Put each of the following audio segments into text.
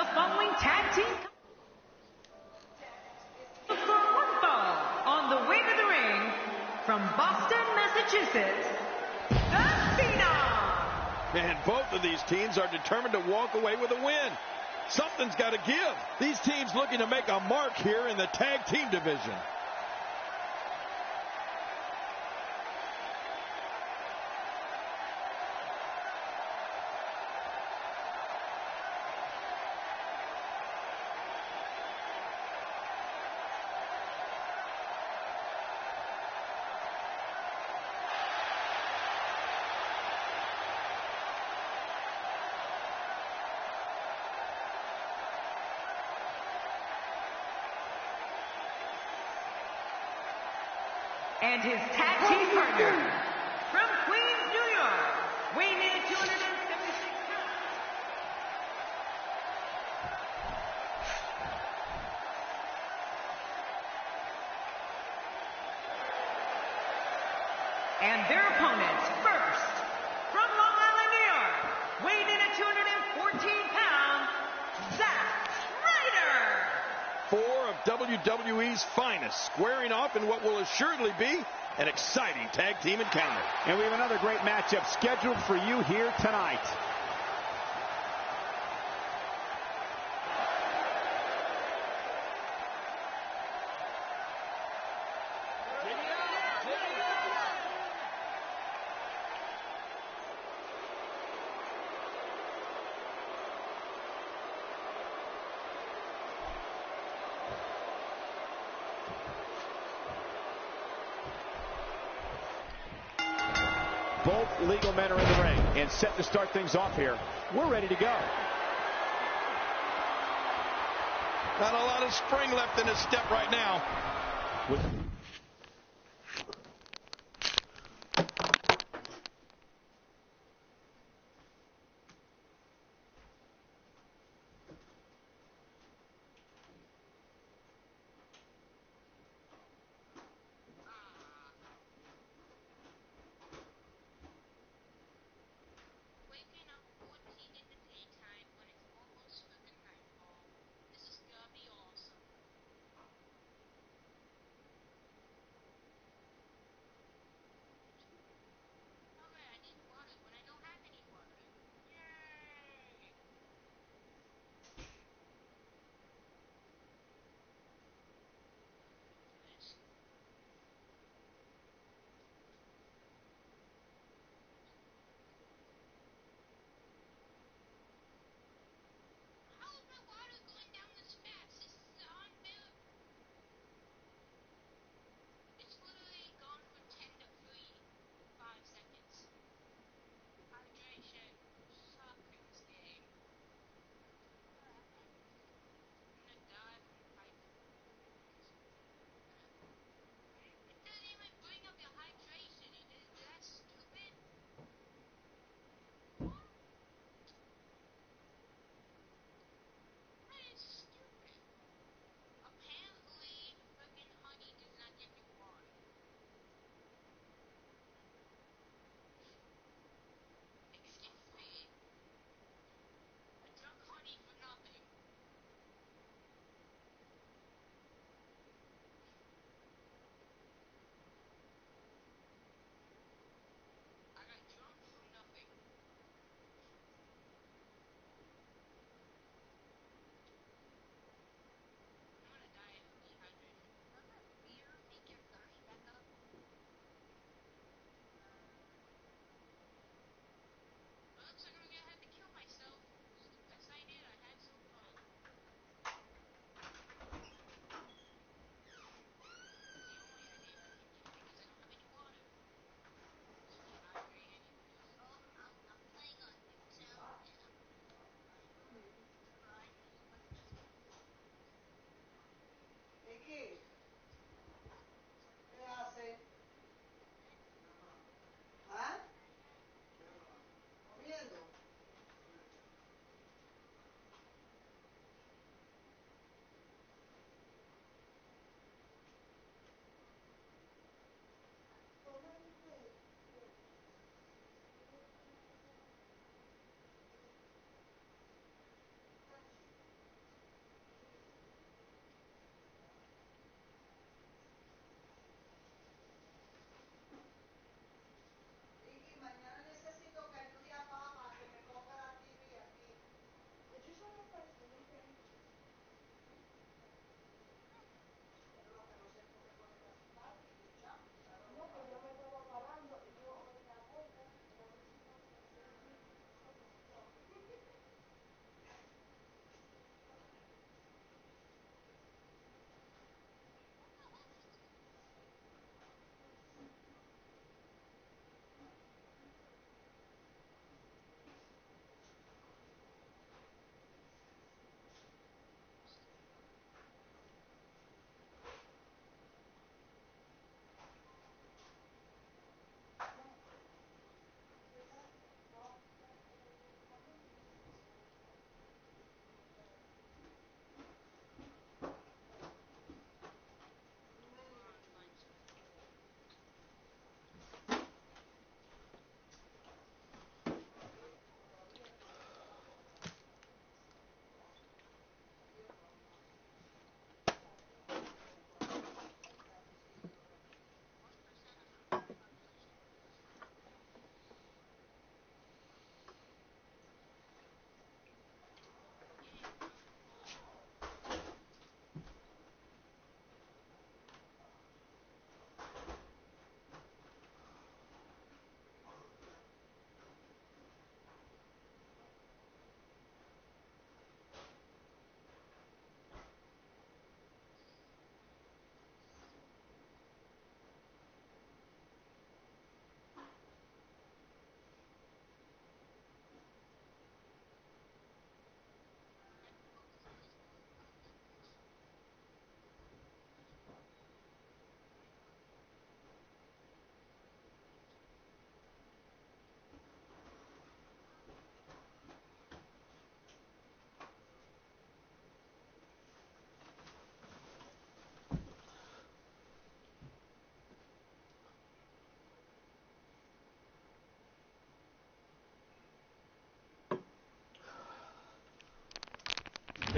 The following tag team for one fall on the way to the ring from Boston, Massachusetts, the Phenom. And both of these teams are determined to walk away with a win. Something's got to give. These teams looking to make a mark here in the tag team division. And his tag team partner, from Queens, New York, weighing in at 276 pounds. And their opponents, first, from Long Island, New York, weighing in at 214 pounds, Zack, Ryder. Four of WWE's finest squaring off in what will assuredly be an exciting tag team encounter. And we have another great matchup scheduled for you here tonight. Both legal men are in the ring and set to start things off here. We're ready to go. Not a lot of spring left in his step right now.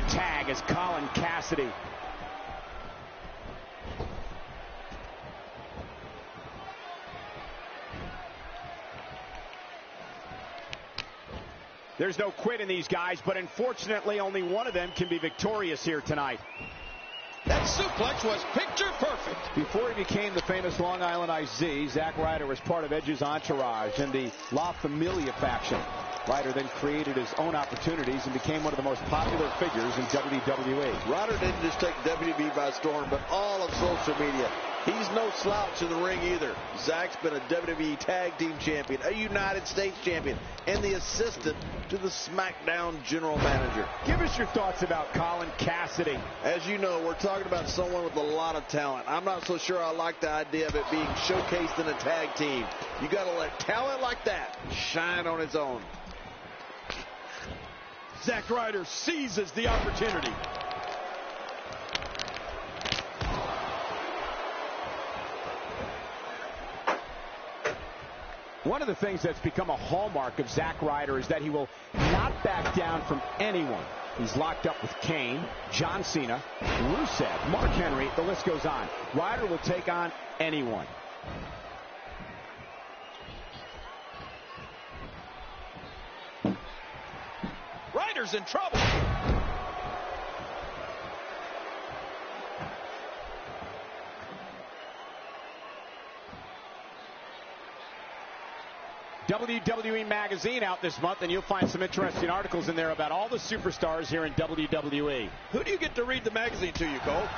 tag as Colin Cassidy. There's no quit in these guys, but unfortunately only one of them can be victorious here tonight. That suplex was picture perfect. Before he became the famous Long Island IZ, Zack Ryder was part of Edge's entourage in the La Familia faction. Ryder then created his own opportunities and became one of the most popular figures in WWE. Ryder didn't just take WWE by storm, but all of social media. He's no slouch in the ring either. Zack's been a WWE Tag Team Champion, a United States Champion, and the assistant to the SmackDown General Manager. Give us your thoughts about Colin Cassidy. As you know, we're talking about someone with a lot of talent. I'm not so sure I like the idea of it being showcased in a tag team. You got to let talent like that shine on its own. Zack Ryder seizes the opportunity. One of the things that's become a hallmark of Zack Ryder is that he will not back down from anyone. He's locked up with Kane, John Cena, Rusev, Mark Henry, the list goes on. Ryder will take on anyone. Ryder's in trouble. WWE Magazine out this month, and you'll find some interesting articles in there about all the superstars here in WWE. Who do you get to read the magazine to you, Cole?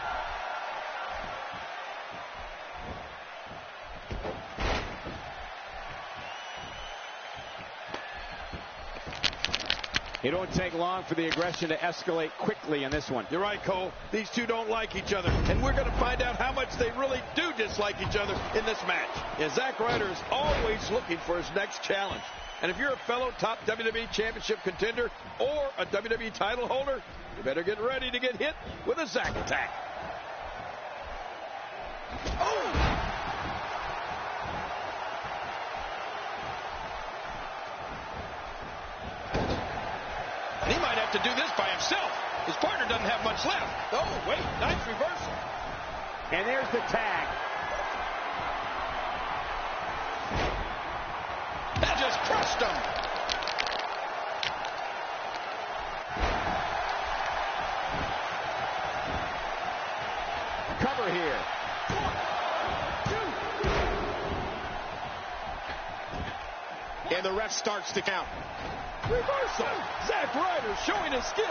It won't take long for the aggression to escalate quickly in this one. You're right, Cole. These two don't like each other, and we're going to find out how much they really do dislike each other in this match. And Zack Ryder is always looking for his next challenge. And if you're a fellow top WWE Championship contender or a WWE title holder, you better get ready to get hit with a Zack attack. Oh! He might have to do this by himself. His partner doesn't have much left. Oh, wait, nice reversal. And there's the tag. That just crushed him. Cover here. 1, 2. And the ref starts to count. Reversal. Zack Ryder showing his skills.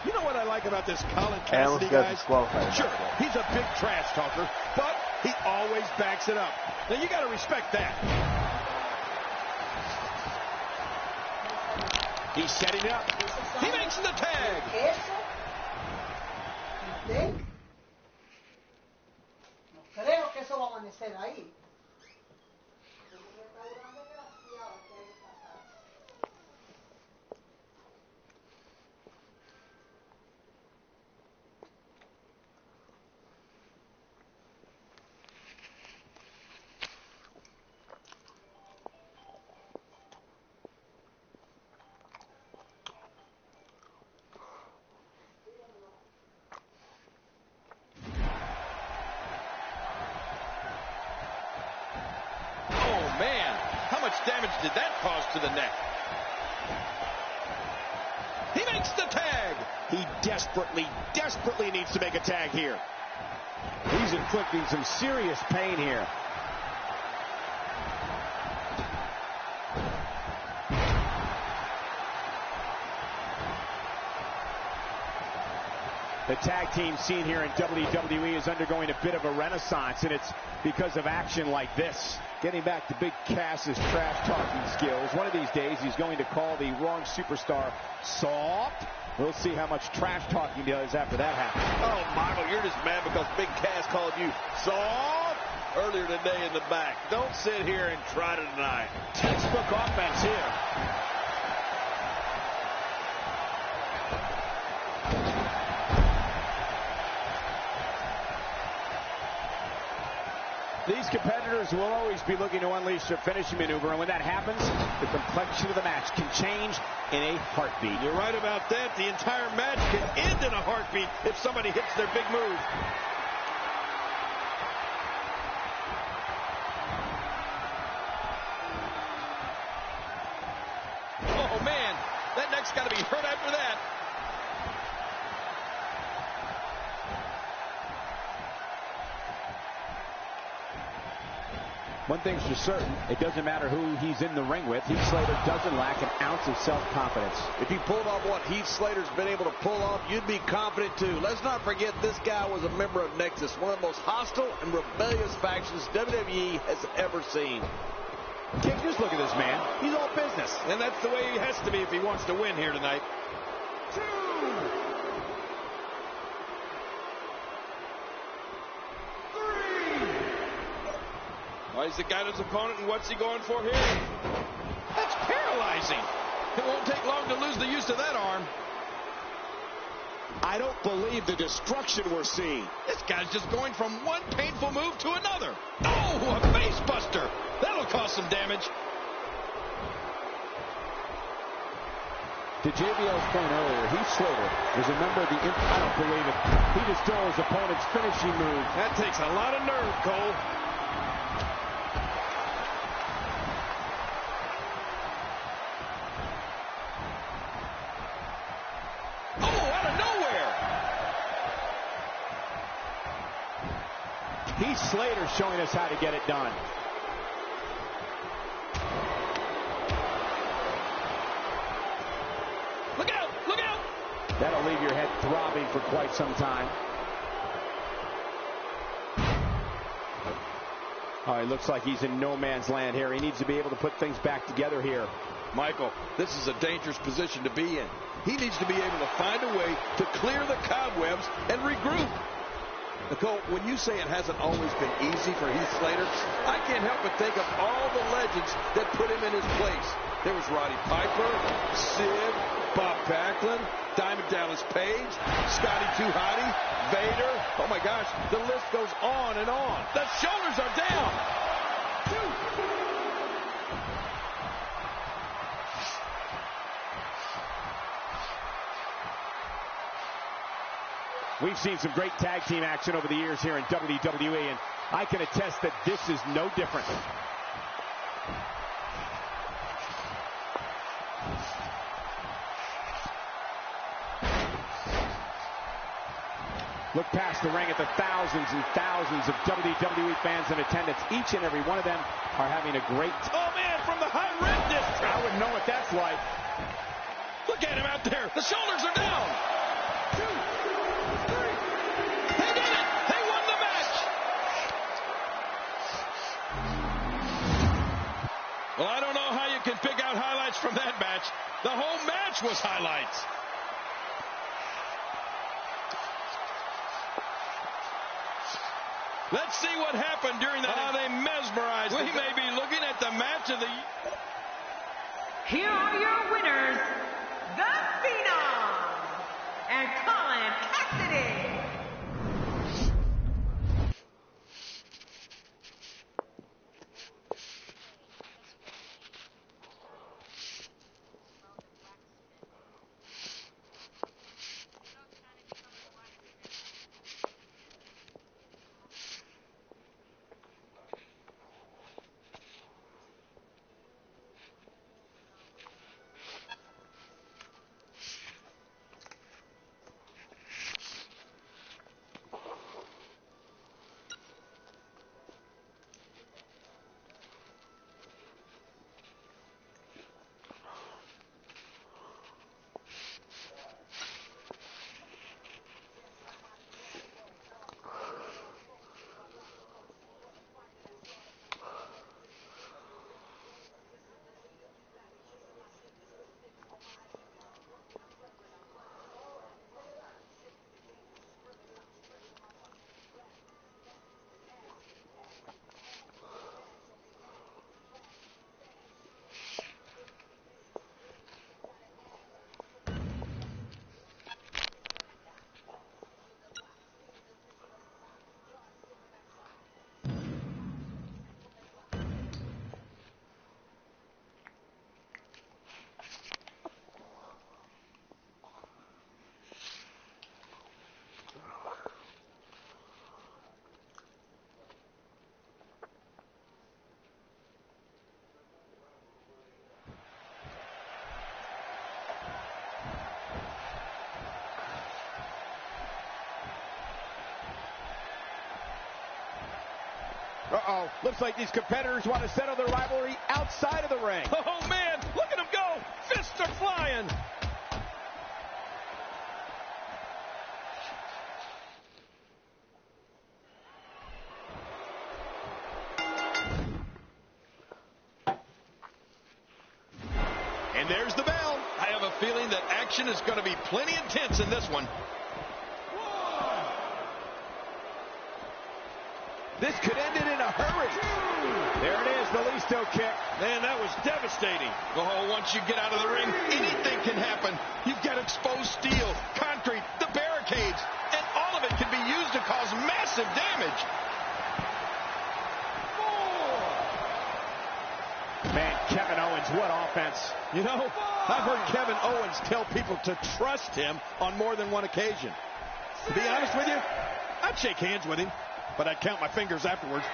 You know what I like about this Colin Cassidy, guys? Sure, he's a big trash talker, but he always backs it up. Now, you got to respect that. He's setting it up. He makes the tag. Creo que eso va a amanecer ahí. Man, how much damage did that cause to the neck? He makes the tag. He desperately needs to make a tag here. He's inflicting some serious pain here. The tag team scene here in WWE is undergoing a bit of a renaissance, and it's because of action like this. Getting back to Big Cass's trash-talking skills. One of these days, he's going to call the wrong superstar soft. We'll see how much trash-talking he does after that happens. Oh, Michael, you're just mad because Big Cass called you soft earlier today in the back. Don't sit here and try to deny it. Textbook offense here. These competitors will always be looking to unleash their finishing maneuver, and when that happens, the complexion of the match can change in a heartbeat. You're right about that. The entire match can end in a heartbeat if somebody hits their big move. Oh, man. That neck's got to be hurt after that. One thing's for certain, it doesn't matter who he's in the ring with. Heath Slater doesn't lack an ounce of self-confidence. If you pulled off what Heath Slater's been able to pull off, you'd be confident too. Let's not forget this guy was a member of Nexus, one of the most hostile and rebellious factions WWE has ever seen. King, just look at this man. He's all business. And that's the way he has to be if he wants to win here tonight. 2. Well, he's the guy his opponent, and what's he going for here? That's paralyzing. It won't take long to lose the use of that arm. I don't believe the destruction we're seeing. This guy's just going from one painful move to another. Oh, a face buster. That'll cause some damage. To JBL's point earlier, Heath Slater was a member of the... I don't believe it. He just stole his opponent's finishing move. That takes a lot of nerve, Cole. Heath Slater showing us how to get it done. Look out! Look out! That'll leave your head throbbing for quite some time. Oh, it looks like he's in no man's land here. He needs to be able to put things back together here. Michael, this is a dangerous position to be in. He needs to be able to find a way to clear the cobwebs and regroup. Nicole, when you say it hasn't always been easy for Heath Slater, I can't help but think of all the legends that put him in his place. There was Roddy Piper, Sid, Bob Backlund, Diamond Dallas Page, Scotty 2 Hotty, Vader. Oh my gosh, the list goes on and on. The shoulders are down. 2. We've seen some great tag team action over the years here in WWE, and I can attest that this is no different. Look past the ring at the thousands and thousands of WWE fans in attendance. Each and every one of them are having a great... Oh, man, from the high red district. I wouldn't know what that's like. Look at him out there. The shoulders are down. 2, 3. They did it. They won the match. Well, I don't know how you can pick out highlights from that match. The whole match was highlights. Let's see what happened during that. Oh, they mesmerized. We may be looking at the match of the... Here are your winners, the Phenom and Colin Cassidy. Uh-oh. Looks like these competitors want to settle their rivalry outside of the ring. Oh, man. Look at him go. Fists are flying. And there's the bell. I have a feeling that action is going to be plenty intense in this one. This could end it in a hurry. There it is, the Listo kick. Man, that was devastating. Oh, once you get out of the ring, anything can happen. You've got exposed steel, concrete, the barricades, and all of it can be used to cause massive damage. Man, Kevin Owens, what offense. You know, I've heard Kevin Owens tell people to trust him on more than one occasion. To be honest with you, I'd shake hands with him, but I'd count my fingers afterwards.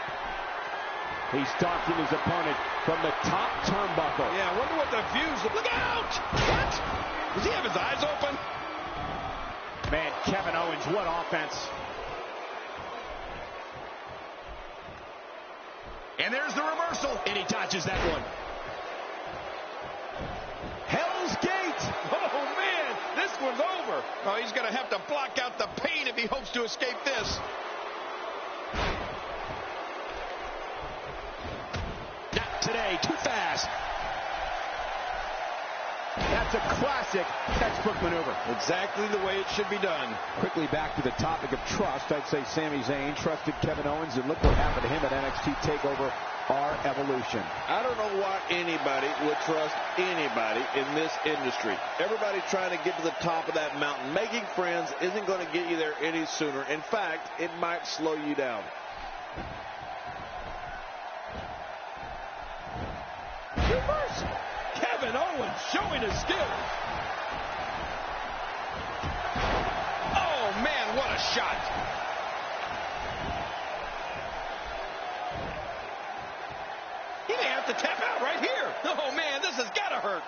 He's stalking his opponent from the top turnbuckle. Yeah, I wonder what the views... Look out! What? Does he have his eyes open? Man, Kevin Owens, what offense. And there's the reversal. And he dodges that one. Hell's Gate. Oh, man, this one's over. Oh, he's going to have to block out the pain if he hopes to escape this. Not today, too fast. That's a classic textbook maneuver. Exactly the way it should be done. Quickly back to the topic of trust, I'd say Sami Zayn trusted Kevin Owens, and look what happened to him at NXT TakeOver Our Evolution. I don't know why anybody would trust anybody in this industry. Everybody's trying to get to the top of that mountain. Making friends isn't going to get you there any sooner. In fact, it might slow you down. Reverse. Kevin Owens showing his skills. Oh, man, what a shot. He may have to tap out right here. Oh, man, this has got to hurt.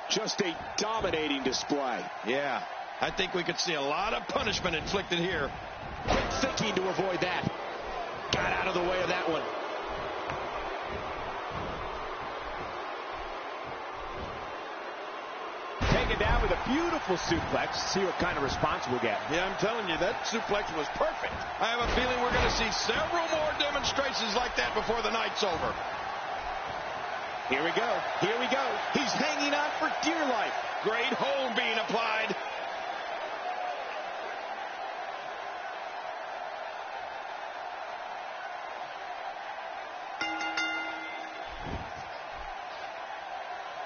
Just a dominating display. Yeah, I think we could see a lot of punishment inflicted here. Quick thinking to avoid that. Got out of the way of that one. Taken down with a beautiful suplex. See what kind of response we'll get. Yeah, I'm telling you, that suplex was perfect. I have a feeling we're going to see several more demonstrations like that before the night's over. Here we go. Here we go. He's hanging on for dear life. Great hold being applied.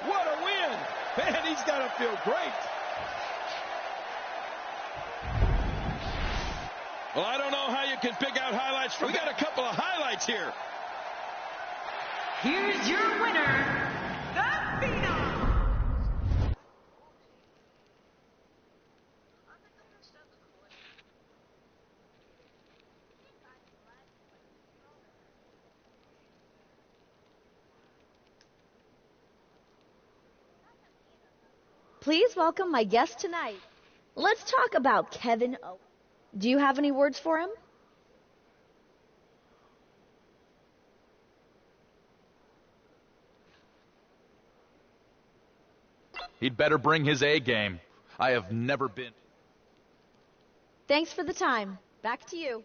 What a win! Man, he's got to feel great. Well, I don't know how you can pick out highlights from. We got a couple of highlights here. Here's your winner, the Phenom. Please welcome my guest tonight. Let's talk about Kevin Owens. Do you have any words for him? He'd better bring his A game. I have never been. Thanks for the time. Back to you.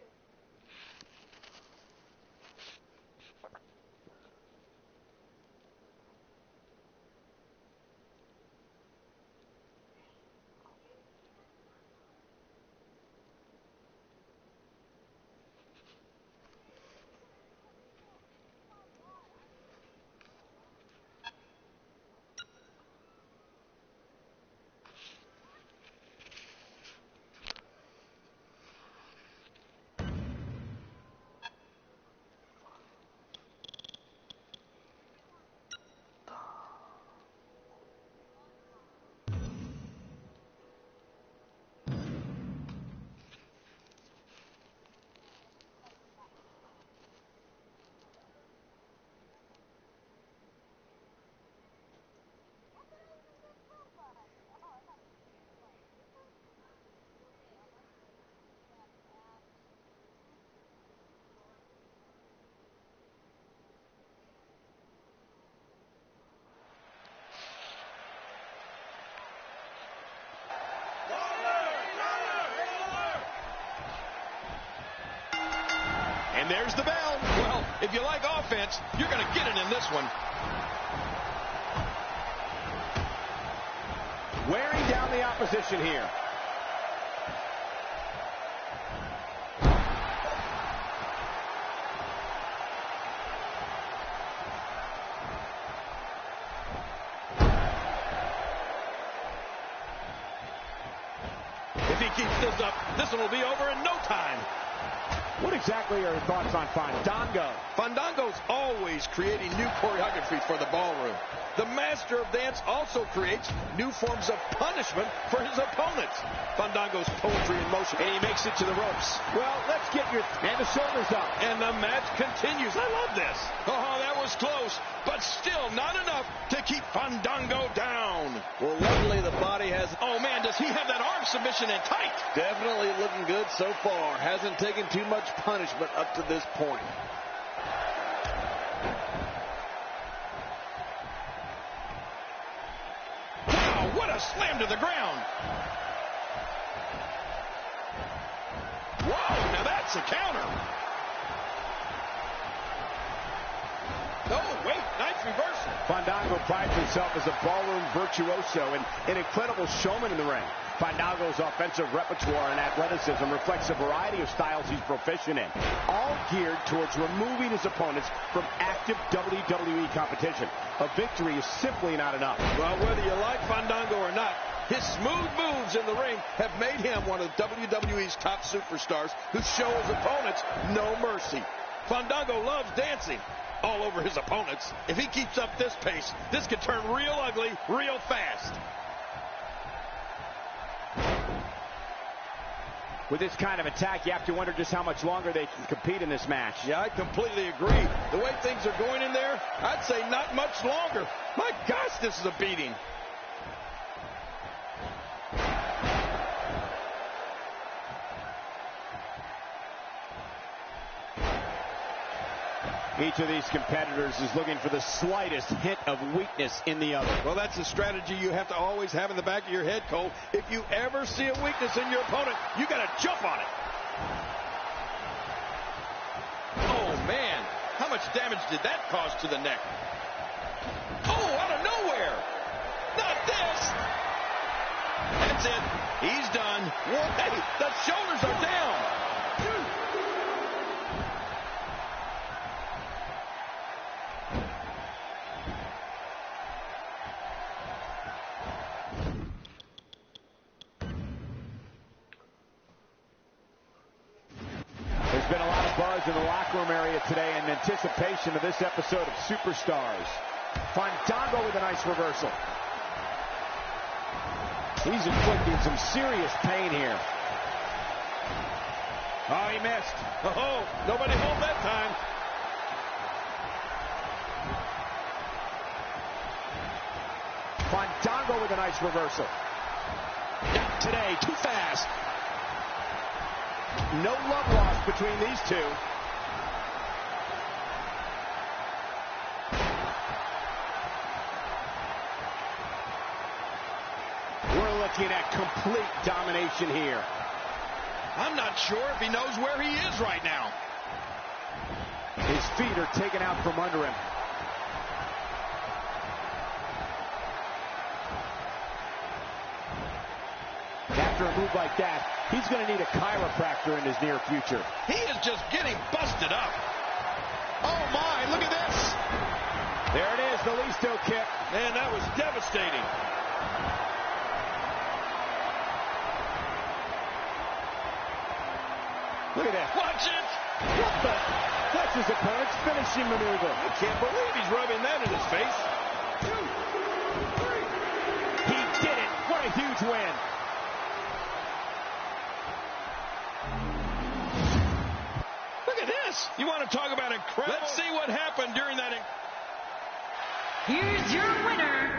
there's the bell. Well, if you like offense, you're going to get it in this one. Wearing down the opposition here. If he keeps this up, this one will be over in no time. What exactly are your thoughts on Fandango? Fandango's always creating new choreography for the ballroom. The master of dance also creates new forms of punishment for his opponents. Fandango's poetry in motion. And he makes it to the ropes. Well, let's get your... And the shoulders up. And the match continues. I love this. Oh, that was close, but still not enough to keep Fandango down. Well, luckily the body has... Oh, man, does he have that arm submission in tight? Definitely looking good so far. Hasn't taken too much punishment up to this point. Wow, what a slam to the ground. Whoa, now that's a counter. Oh, wait, nice reversal. Fandango prides himself as a ballroom virtuoso and an incredible showman in the ring. Fandango's offensive repertoire and athleticism reflects a variety of styles he's proficient in, all geared towards removing his opponents from active WWE competition. A victory is simply not enough. Well, whether you like Fandango or not, his smooth moves in the ring have made him one of WWE's top superstars who show his opponents no mercy. Fandango loves dancing all over his opponents. If he keeps up this pace, this could turn real ugly real fast. With this kind of attack, you have to wonder just how much longer they can compete in this match. Yeah, I completely agree. The way things are going in there, I'd say not much longer. My gosh, this is a beating. Each of these competitors is looking for the slightest hint of weakness in the other. Well, that's a strategy you have to always have in the back of your head, Cole. If you ever see a weakness in your opponent, you got to jump on it. Oh, man. How much damage did that cause to the neck? Oh, out of nowhere. Not this. That's it. He's done. Hey, the shoulders are down. Been a lot of buzz in the locker room area today in anticipation of this episode of Superstars. Fandango with a nice reversal. He's inflicting some serious pain here. Oh, he missed. Oh, nobody home that time. Fandango with a nice reversal. Not today, too fast. No love lost between these two. We're looking at complete domination here. I'm not sure if he knows where he is right now. His feet are taken out from under him. After a move like that, he's going to need a chiropractor in his near future. He is just getting busted up. Oh, my, look at this. There it is, the Listo kick. Man, that was devastating. Look at that. Watch it. What the? That's his opponent's finishing maneuver. I can't believe he's rubbing that in his face. 2, 3. He did it. What a huge win. You want to talk about incredible? Let's see what happened during that. Here's your winner.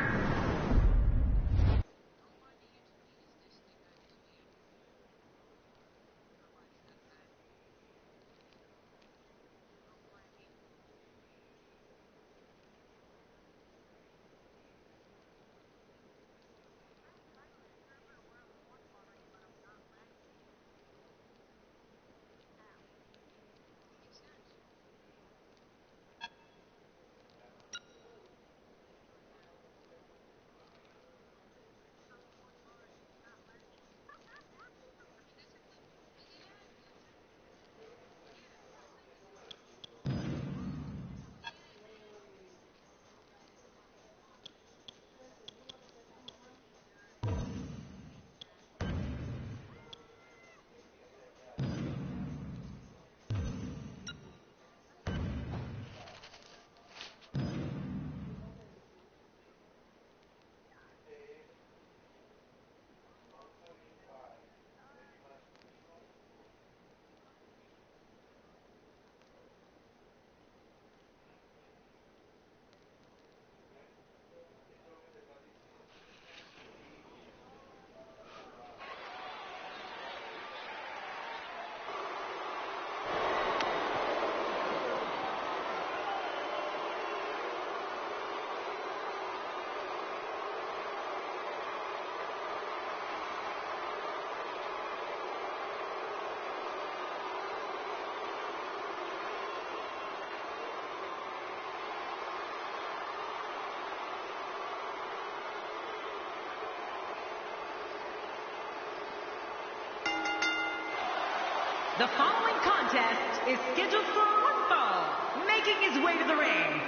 The following contest is scheduled for one fall, making his way to the ring.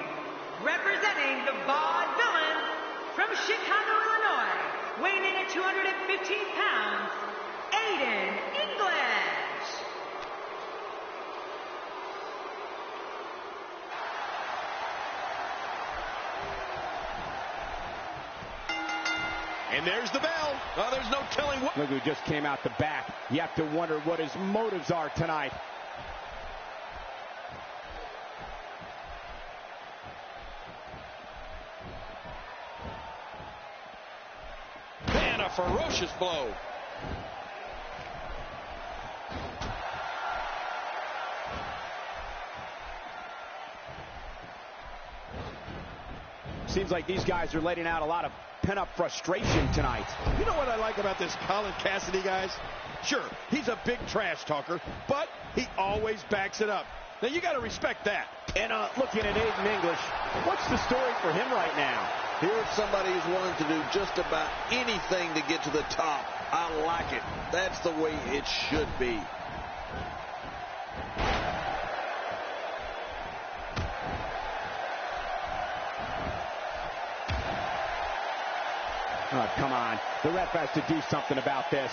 Representing the Vaudevillain from Chicago, Illinois, weighing in at 215 pounds, Aiden English. And there's the bell. Oh, there's no telling what. Look who just came out the back. You have to wonder what his motives are tonight. Man, a ferocious blow. Seems like these guys are letting out a lot of pent-up frustration tonight. You know what I like about this Colin Cassidy, guys? Sure, he's a big trash talker, but he always backs it up. Now, you got to respect that. And looking at Aiden English, what's the story for him right now? Here's somebody who's willing to do just about anything to get to the top. I like it. That's the way it should be. Oh, come on. The ref has to do something about this.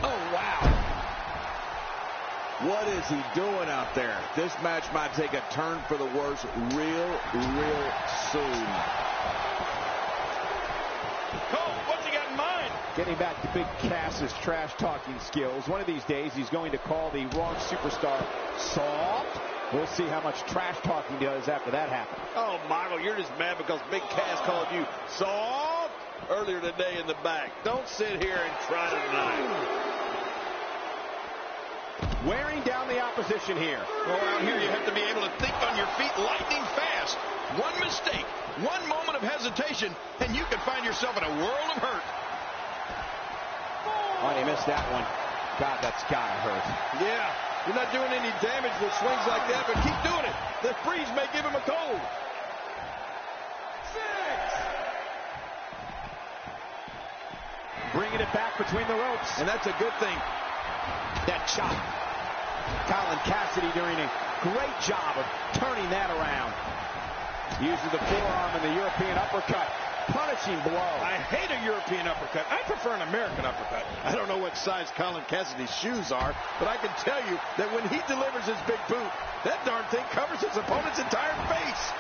Oh, wow. What is he doing out there? This match might take a turn for the worse real soon. Cole, what's he got in mind? Getting back to Big Cass's trash-talking skills. One of these days, he's going to call the wrong superstar soft. We'll see how much trash talking he does after that happens. Oh, Michael, you're just mad because Big Cass called you soft earlier today in the back. Don't sit here and try to deny it. Wearing down the opposition here. Well, out here you have to be able to think on your feet lightning fast. One mistake, one moment of hesitation, and you can find yourself in a world of hurt. Oh, he missed that one. God, that's gotta hurt. Yeah. You're not doing any damage with swings like that, but keep doing it. The freeze may give him a cold. 6. Bringing it back between the ropes. And that's a good thing. That chop. Colin Cassidy doing a great job of turning that around. Using the forearm and the European uppercut. Punishing blow. I hate a European uppercut. I prefer an American uppercut. I don't know what size Colin Cassidy's shoes are, but I can tell you that when he delivers his big boot, that darn thing covers his opponent's entire face.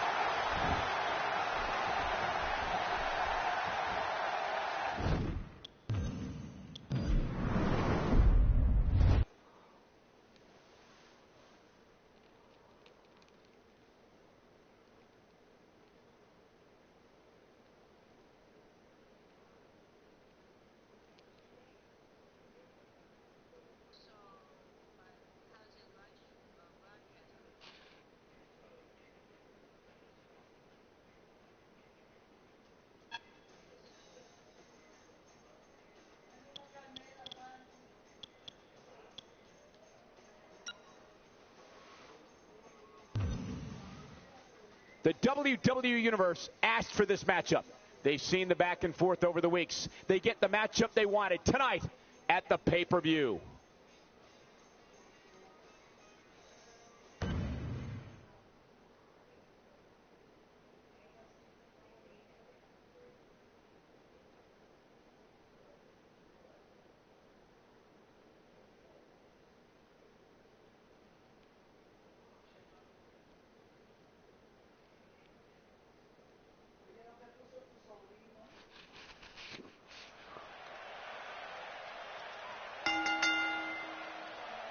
The WWE Universe asked for this matchup. They've seen the back and forth over the weeks. They get the matchup they wanted tonight at the pay-per-view.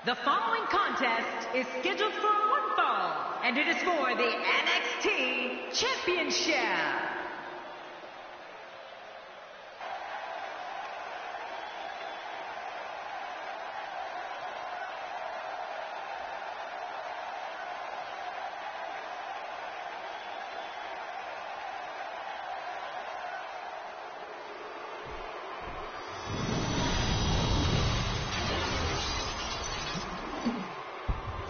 The following contest is scheduled for one fall, and it is for the NXT Championship.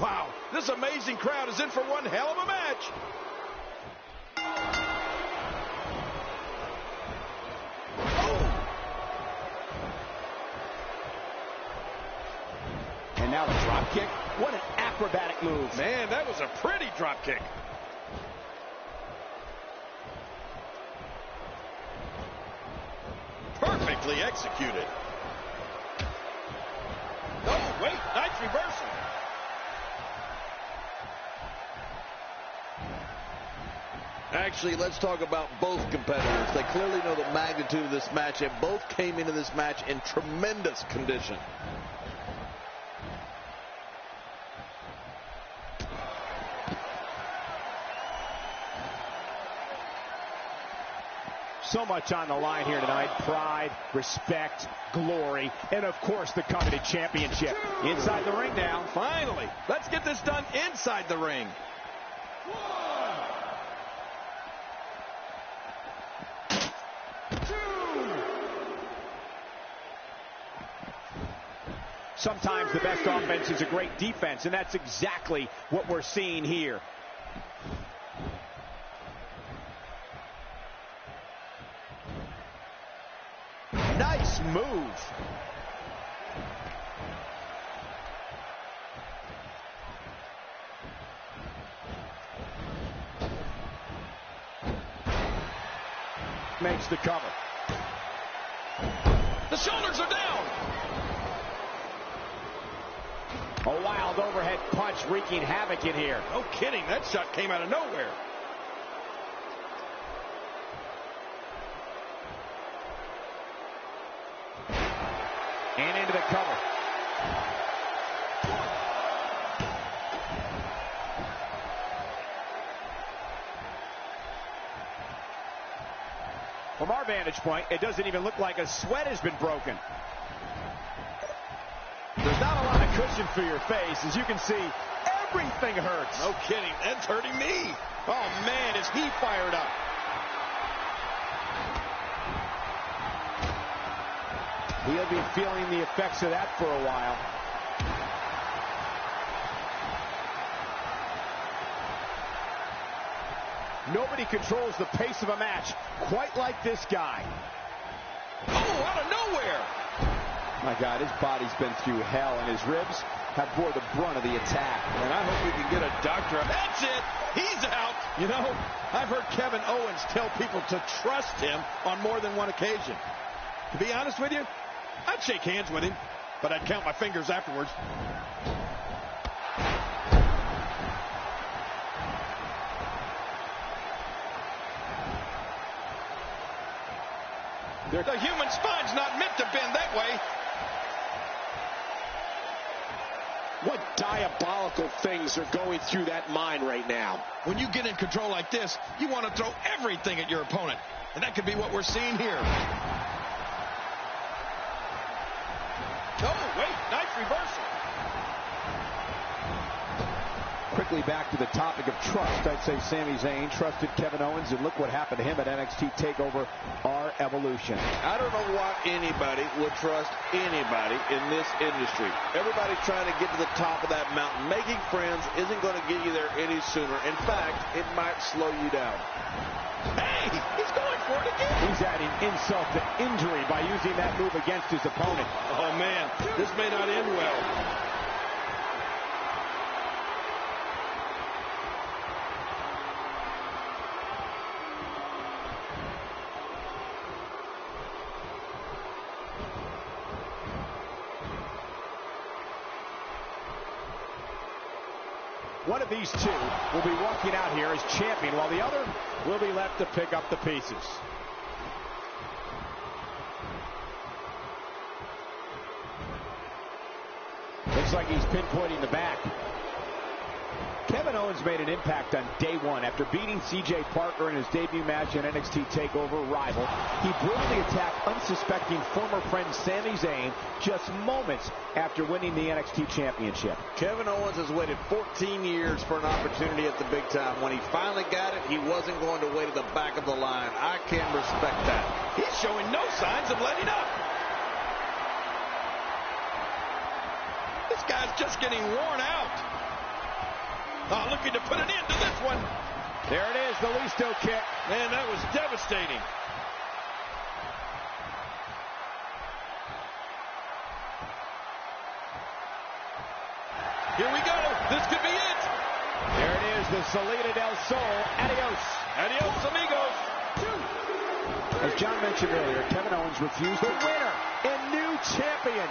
Wow, this amazing crowd is in for one hell of a match. acrobatic move. Man, that was a pretty drop kick. Perfectly executed. Oh, wait, nice reversal. Actually, let's talk about both competitors. They clearly know the magnitude of this match, and both came into this match in tremendous condition. So much on the line here tonight. Pride, respect, glory, and of course the coveted championship. Inside the ring now. Finally, let's get this done inside the ring. Sometimes the best offense is a great defense, and that's exactly what we're seeing here. Nice move. Makes the cover. The shoulders are down. A wild overhead punch wreaking havoc in here. No kidding, that shot came out of nowhere. And into the cover. From our vantage point, it doesn't even look like a sweat has been broken. There's not a lot of cushion for your face. As you can see, everything hurts. No kidding, that's hurting me. Oh man, is he fired up. He'll be feeling the effects of that for a while. Nobody controls the pace of a match quite like this guy. Oh, out of nowhere. My God, his body's been through hell, and his ribs have bore the brunt of the attack. And I hope we can get a doctor. That's it. He's out. You know, I've heard Kevin Owens tell people to trust him on more than one occasion. To be honest with you, I'd shake hands with him, but I'd count my fingers afterwards. The human spine's not meant to bend that way. What diabolical things are going through that mind right now? When you get in control like this, you want to throw everything at your opponent. And that could be what we're seeing here. Oh, wait, nice reversal. Quickly back to the topic of trust. I'd say Sami Zayn trusted Kevin Owens, and look what happened to him at NXT TakeOver Our Evolution. I don't know why anybody would trust anybody in this industry. Everybody trying to get to the top of that mountain. Making friends isn't going to get you there any sooner. In fact, it might slow you down. Hey, he's going for it again. He's adding insult to injury by using that move against his opponent. Oh, man, this may not end well. One of these two will be walking out here as champion, while the other will be left to pick up the pieces. Looks like he's pinpointing the back. Kevin Owens made an impact on day one. After beating C.J. Parker in his debut match in NXT TakeOver Rival, he brutally attacked unsuspecting former friend Sami Zayn just moments after winning the NXT Championship. Kevin Owens has waited 14 years for an opportunity at the big time. When he finally got it, he wasn't going to wait at the back of the line. I can respect that. He's showing no signs of letting up. This guy's just getting worn out. Oh, looking to put an end to this one. There it is, the Listo kick. Man, that was devastating. Here we go. This There's the Salida del Sol. Adios. Adios, amigos. As John mentioned earlier, Kevin Owens refused the winner and new champion.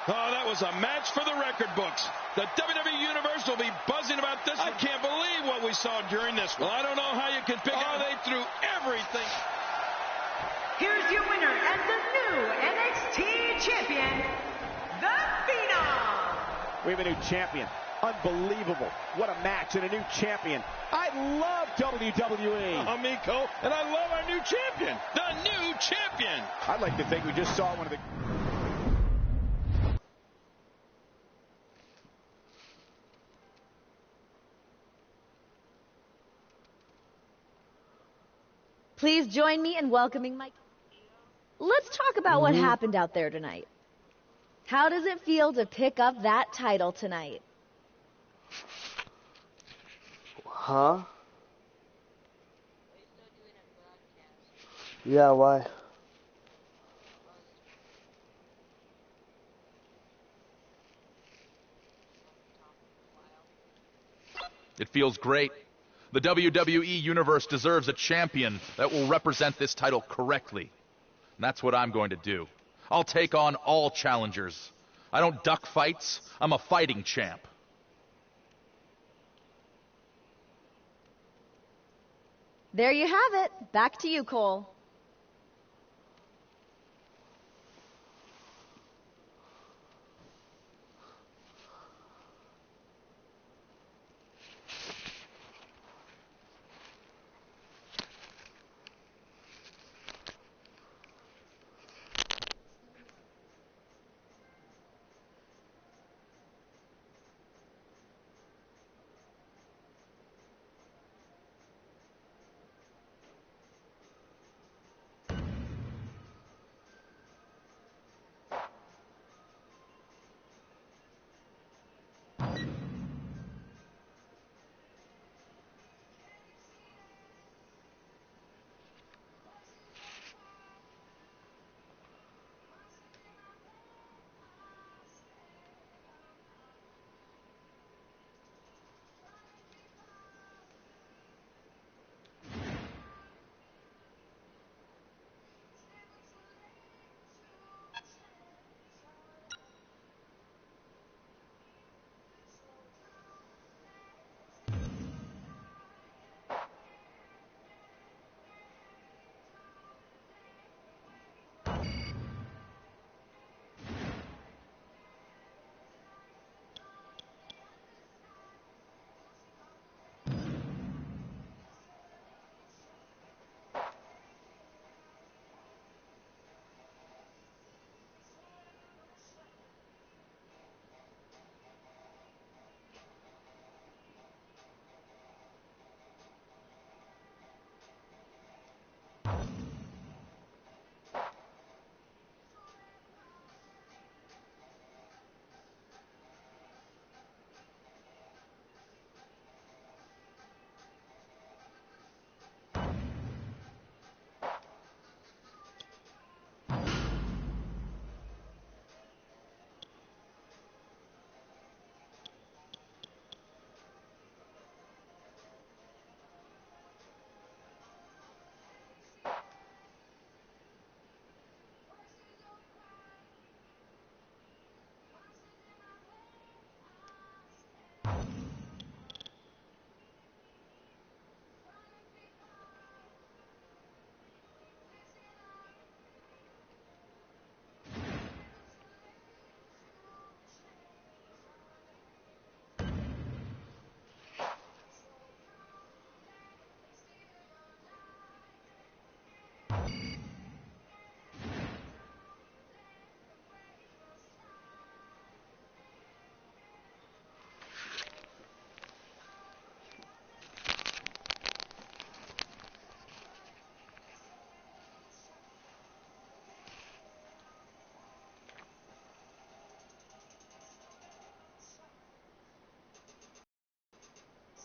Oh, that was a match for the record books. The WWE Universe will be buzzing about this. I can't believe what we saw during this one. Well, I don't know how you can pick out. They threw everything. Here's your winner and the new NXT champion, The Phenom. We have a new champion. Unbelievable. What a match and a new champion. I love WWE. Amico, and I love our new champion. The new champion. I'd like to think we just saw one of the... Please join me in welcoming my... Let's talk about what happened out there tonight. How does it feel to pick up that title tonight? Huh? Yeah, why? It feels great. The WWE Universe deserves a champion that will represent this title correctly. And that's what I'm going to do. I'll take on all challengers. I don't duck fights. I'm a fighting champ. There you have it. Back to you, Cole.